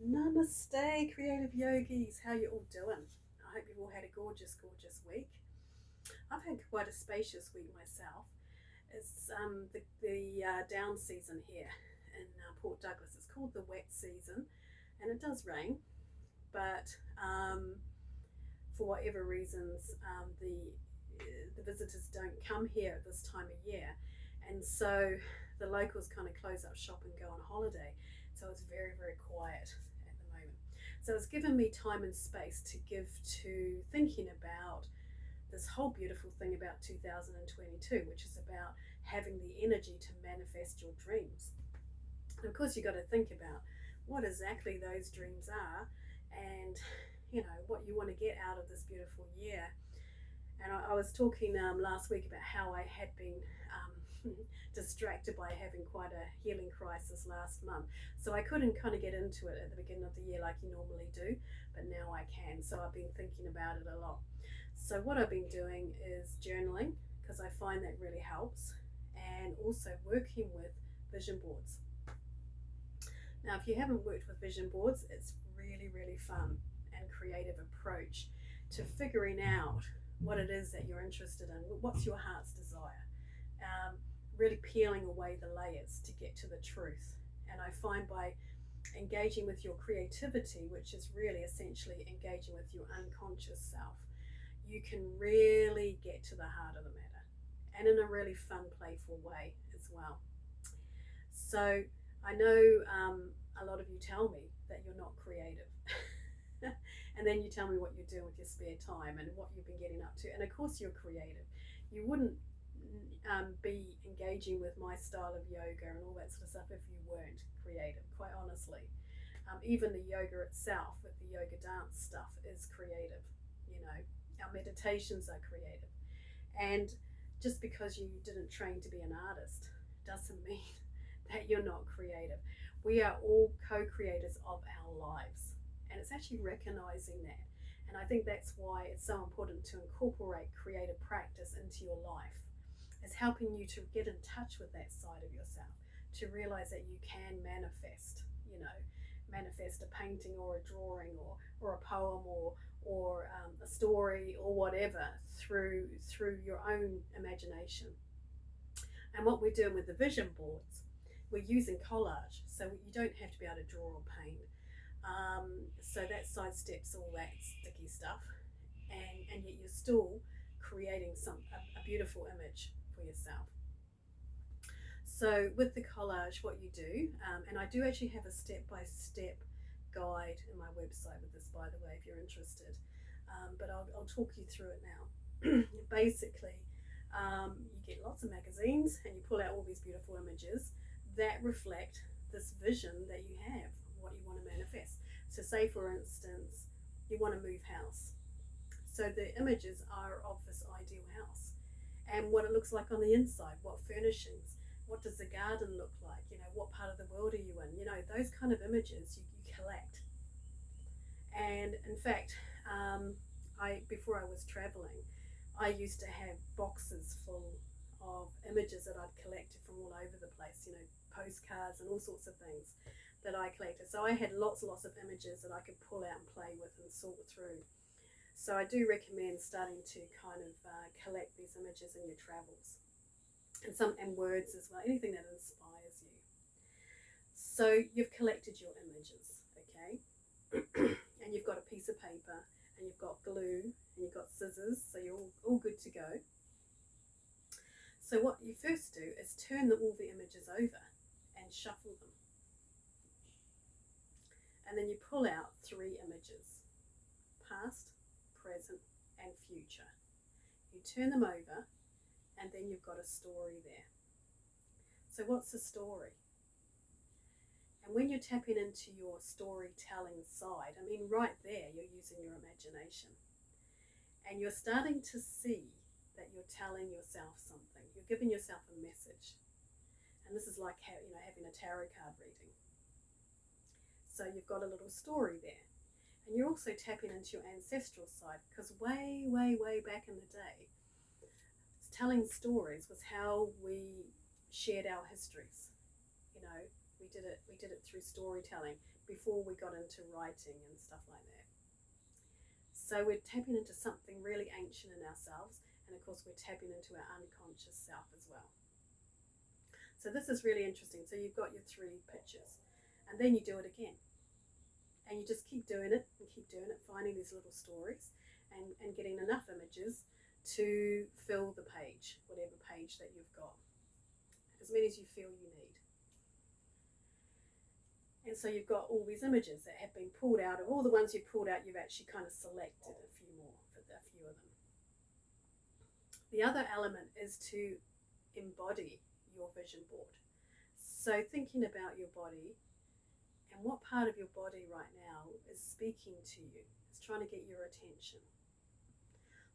Namaste, creative yogis. How you all doing? I hope you've all had a gorgeous, gorgeous week. I've had quite a spacious week myself. It's the down season here in Port Douglas. It's called the wet season, and it does rain, but for whatever reasons, the visitors don't come here at this time of year, and so the locals kind of close up shop and go on holiday. So it's very, very quiet at the moment. So it's given me time and space to give to thinking about this whole beautiful thing about 2022, which is about having the energy to manifest your dreams. And of course, you've got to think about what exactly those dreams are and what you want to get out of this beautiful year. And I was talking last week about how I had been distracted by having quite a healing crisis last month. So I couldn't kind of get into it at the beginning of the year like you normally do, but now I can. So I've been thinking about it a lot. So what I've been doing is journaling because I find that really helps, and also working with vision boards. Now, if you haven't worked with vision boards, it's really, really fun and creative approach to figuring out what it is that you're interested in, what's your heart's desire, really peeling away the layers to get to the truth. And I find by engaging with your creativity, which is really essentially engaging with your unconscious self, you can really get to the heart of the matter, and in a really fun, playful way as well. So I know a lot of you tell me that you're not creative. And then you tell me what you're doing with your spare time and what you've been getting up to. And of course, you're creative. You wouldn't be engaging with my style of yoga and all that sort of stuff if you weren't creative, quite honestly. Even the yoga itself, with the yoga dance stuff, is creative. Our meditations are creative. And just because you didn't train to be an artist doesn't mean that you're not creative. We are all co-creators of our lives, and it's actually recognizing that. And I think that's why it's so important to incorporate creative practice into your life. It's helping you to get in touch with that side of yourself, to realize that you can manifest a painting or a drawing or a poem or a story or whatever through your own imagination. And what we're doing with the vision boards, we're using collage, so you don't have to be able to draw or paint. So that sidesteps all that sticky stuff, and yet you're still creating a beautiful image for yourself. So with the collage, what you do, and I do actually have a step-by-step guide in my website with this, by the way, if you're interested. But I'll talk you through it now. Basically, you get lots of magazines and you pull out all these beautiful images that reflect this vision that you have, what you want to manifest. So say, for instance, you want to move house. So the images are of this ideal house and what it looks like on the inside, what furnishings, what does the garden look like, what part of the world are you in, those kind of images you collect. And in fact, before I was traveling, I used to have boxes full of images that I'd collected from all over the place, postcards and all sorts of things that I collected. So I had lots and lots of images that I could pull out and play with and sort through. So I do recommend starting to kind of collect these images in your travels, and words as well, anything that inspires you. So you've collected your images, okay? And you've got a piece of paper, and you've got glue, and you've got scissors, so you're all good to go. So what you first do is turn all the images over and shuffle them. And then you pull out 3 images: past, present, and future. You turn them over, and then you've got a story there. So what's the story? And when you're tapping into your storytelling side, right there, you're using your imagination. And you're starting to see that you're telling yourself something. You're giving yourself a message. And this is like having a tarot card reading. So you've got a little story there. And you're also tapping into your ancestral side, because way, way, way back in the day, telling stories was how we shared our histories. We did it through storytelling before we got into writing and stuff like that. So we're tapping into something really ancient in ourselves, and of course we're tapping into our unconscious self as well. So this is really interesting. So you've got your 3 pictures, and then you do it again, and you just keep doing it and keep doing it, finding these little stories and getting enough images to fill the page, whatever page that you've got, as many as you feel you need. And so you've got all these images that have been pulled out. Of all the ones you've pulled out, you've actually kind of selected a few more, for a few of them. The other element is to embody your vision board. So thinking about your body and what part of your body right now is speaking to you, is trying to get your attention.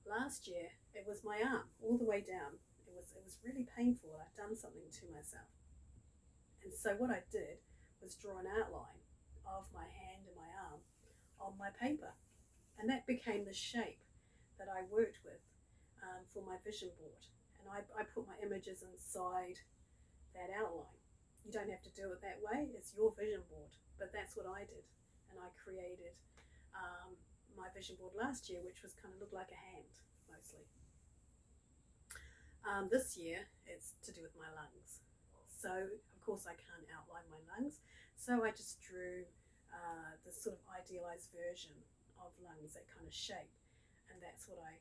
Last year, it was my arm all the way down. It was really painful. I'd done something to myself. And so what I did was draw an outline of my hand and my arm on my paper, and that became the shape that I worked with for my vision board. And I put my images inside that outline. You don't have to do it that way, it's your vision board, but that's what I did. And I created my vision board last year, which was kind of looked like a hand mostly. This year it's to do with my lungs. So of course I can't outline my lungs, so I just drew this sort of idealized version of lungs, that kind of shape, and that's what I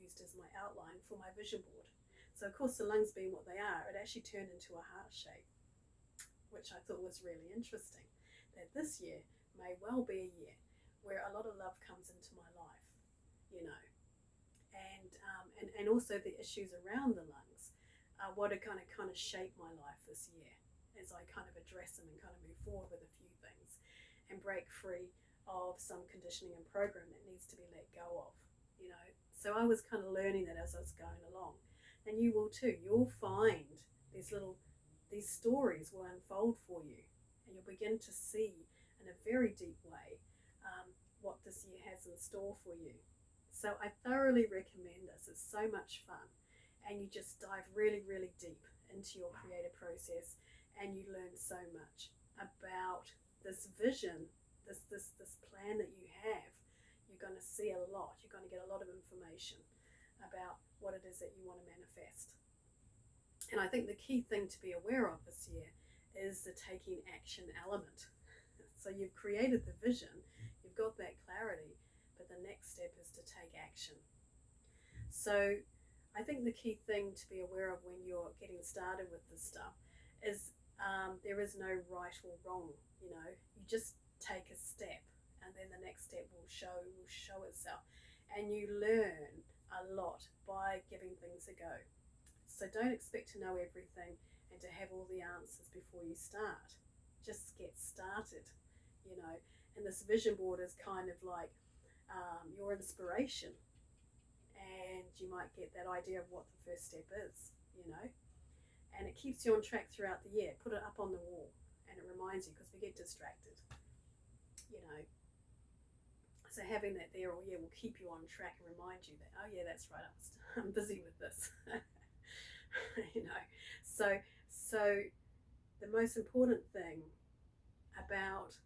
used as my outline for my vision board. So of course the lungs being what they are, it actually turned into a heart shape, which I thought was really interesting, that this year may well be a year where a lot of love comes into my life, you know, and also the issues around the lungs are what are going to kind of shape my life this year, as I kind of address them and kind of move forward with a few things and break free of some conditioning and program that needs to be let go of, you know. So I was kind of learning that as I was going along, and you will too. You'll find these stories will unfold for you, and you'll begin to see in a very deep way what this year has in store for you. So I thoroughly recommend this. It's so much fun, and you just dive really, really deep into your creative process, and you learn so much about this vision, this plan that you have. You're going to see a lot. You're going to get a lot of information about what it is that you want to manifest. And I think the key thing to be aware of this year is the taking action element. So you've created the vision, you've got that clarity, but the next step is to take action. So I think the key thing to be aware of when you're getting started with this stuff is there is no right or wrong, you know. You just take a step, and then the next step will show itself, and you learn a lot by giving things a go. So don't expect to know everything and to have all the answers before you start. Just get started, you know. And this vision board is kind of like your inspiration, and you might get that idea of what the first step is, you know. And it keeps you on track throughout the year. Put it up on the wall, and it reminds you, because we get distracted, you know. So having that there all year will keep you on track and remind you that, oh yeah, that's right, I'm busy with this. You know. So the most important thing about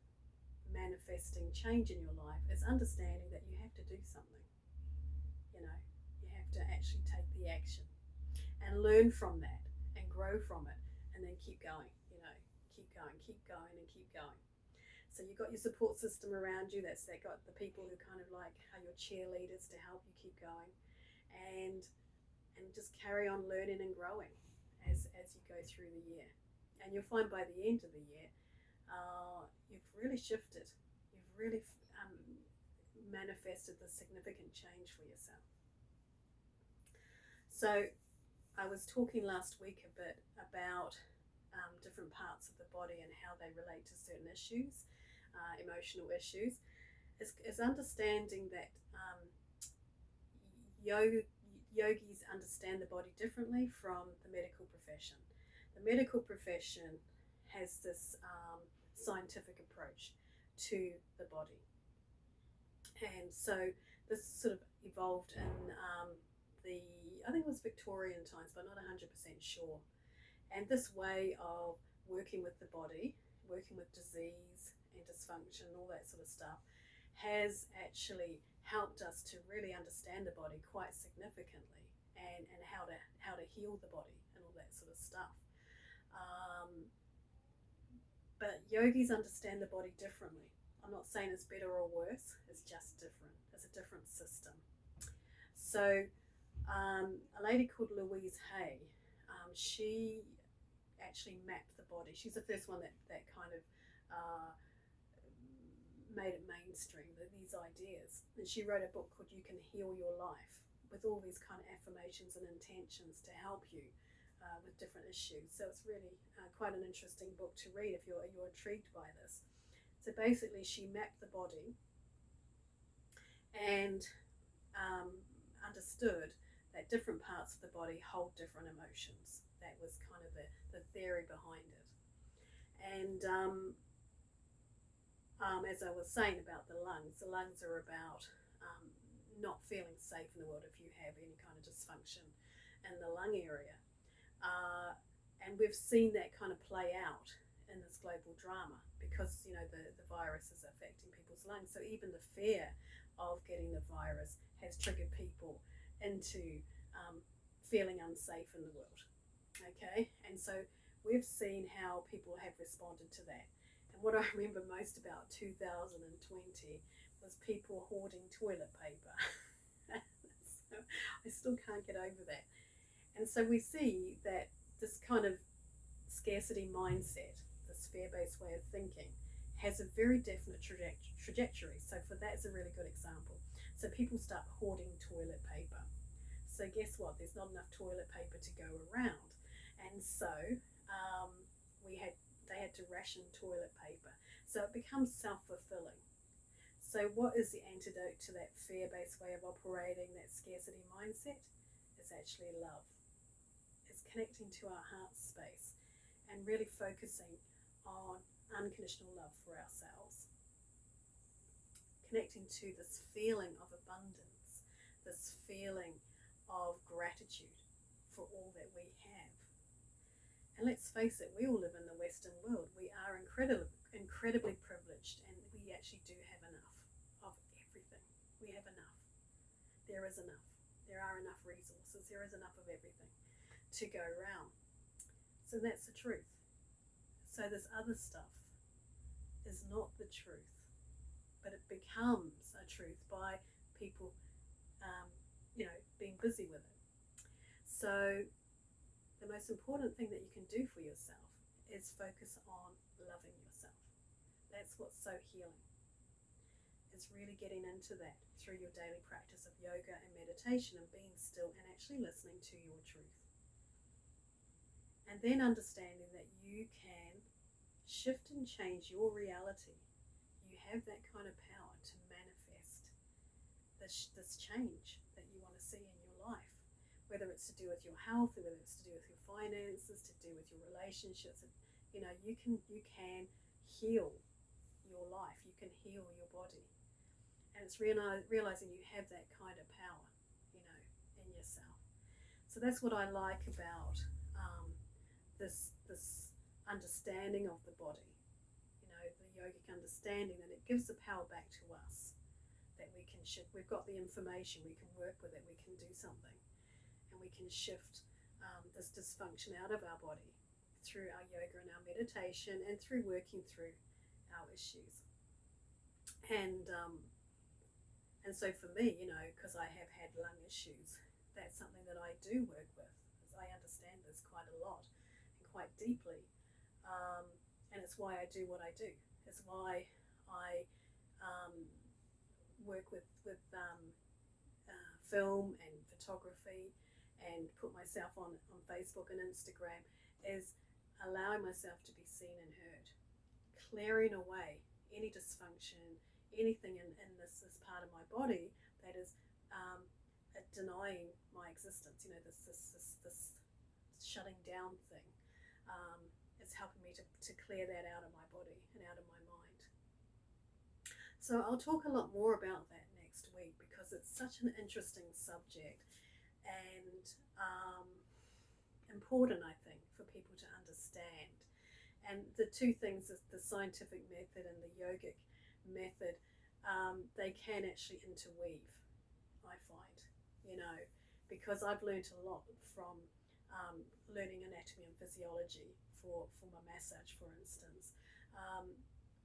manifesting change in your life is understanding that you have to do something. You know, you have to actually take the action and learn from that and grow from it, and then keep going, you know, keep going and keep going. So you've got your support system around you. That's got the people who kind of like are your cheerleaders to help you keep going, and just carry on learning and growing as you go through the year. And you'll find by the end of the year, you've really shifted. You've really manifested the significant change for yourself. So I was talking last week a bit about different parts of the body and how they relate to certain issues, emotional issues. Is understanding that yogis understand the body differently from the medical profession. The medical profession has this scientific approach to the body, and so this sort of evolved in I think it was Victorian times, but not 100% sure. And this way of working with the body working with disease and dysfunction and all that sort of stuff, has actually helped us to really understand the body quite significantly, and how to heal the body and all that sort of stuff. But yogis understand the body differently. I'm not saying it's better or worse, it's just different. It's a different system. So a lady called Louise Hay, she actually mapped the body. She's the first one that kind of made it mainstream, these ideas. And she wrote a book called You Can Heal Your Life, with all these kind of affirmations and intentions to help you with different issues. So it's really quite an interesting book to read if you're intrigued by this. So basically she mapped the body and understood that different parts of the body hold different emotions. That was kind of the theory behind it. And as I was saying about the lungs are about not feeling safe in the world if you have any kind of dysfunction in the lung area. And we've seen that kind of play out in this global drama, because the virus is affecting people's lungs. So even the fear of getting the virus has triggered people into feeling unsafe in the world. Okay, and so we've seen how people have responded to that. And what I remember most about 2020 was people hoarding toilet paper. So I still can't get over that. And so we see that this kind of scarcity mindset, this fear-based way of thinking, has a very definite trajectory. So for that's a really good example. So people start hoarding toilet paper. So guess what? There's not enough toilet paper to go around. And so they had to ration toilet paper. So it becomes self-fulfilling. So what is the antidote to that fear-based way of operating, that scarcity mindset? It's actually love. It's connecting to our heart space and really focusing on unconditional love for ourselves. Connecting to this feeling of abundance, this feeling of gratitude for all that we have. And let's face it, we all live in the Western world. We are incredibly privileged, and we actually do have enough of everything. We have enough. There is enough. There are enough resources. There is enough of everything to go around. So that's the truth. So this other stuff is not the truth, but it becomes a truth by people being busy with it. So the most important thing that you can do for yourself is focus on loving yourself. That's what's so healing. It's really getting into that through your daily practice of yoga and meditation and being still and actually listening to your truth. And then understanding that you can shift and change your reality. You have that kind of power to manifest this change that you want to see in your life, whether it's to do with your health, or whether it's to do with your finances, to do with your relationships. You can heal your life. You can heal your body, and it's realizing you have that kind of power, in yourself. So that's what I like about this understanding of the body, the yogic understanding, that it gives the power back to us, that we can shift. We've got the information, we can work with it, we can do something, and we can shift this dysfunction out of our body through our yoga and our meditation, and through working through our issues. And so for me, because I have had lung issues, that's something that I do work with, because I understand this quite a lot and quite deeply. And it's why I do what I do. It's why I work with film and photography, and put myself on Facebook and Instagram, is allowing myself to be seen and heard, clearing away any dysfunction, anything in this part of my body that is denying my existence. This shutting down thing. It's helping me to clear that out of my body and out of my mind. So I'll talk a lot more about that next week, because it's such an interesting subject, and important, I think, for people to understand. And the two things is the scientific method and the yogic method, they can actually interweave, I find, you know, because I've learned a lot from learning anatomy and physiology for my massage, for instance.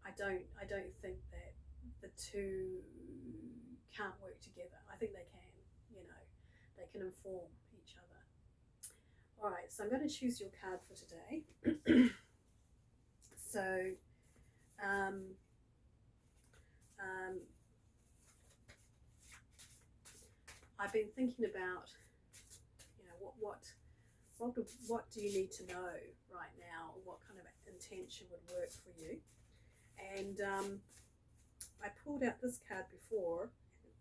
I don't think that the two can't work together. I think they can, you know, they can inform each other. All right, so I'm going to choose your card for today. So, um, um, I've been thinking about, you know, what do you need to know right now? What kind of intention would work for you? And I pulled out this card before,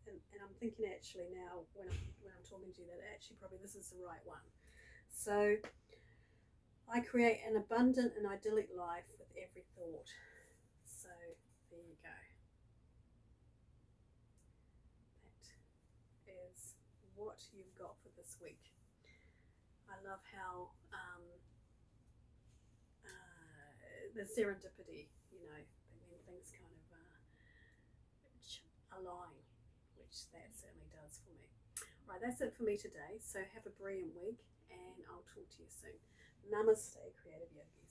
and I'm thinking actually now when I'm talking to you that actually probably this is the right one. So I create an abundant and idyllic life with every thought. So there you go. That is what you've got for this week. I love how the serendipity, you know, when things kind of align, which that certainly does for me. Right, that's it for me today. So have a brilliant week, and I'll talk to you soon. Namaste, Creative Yogi.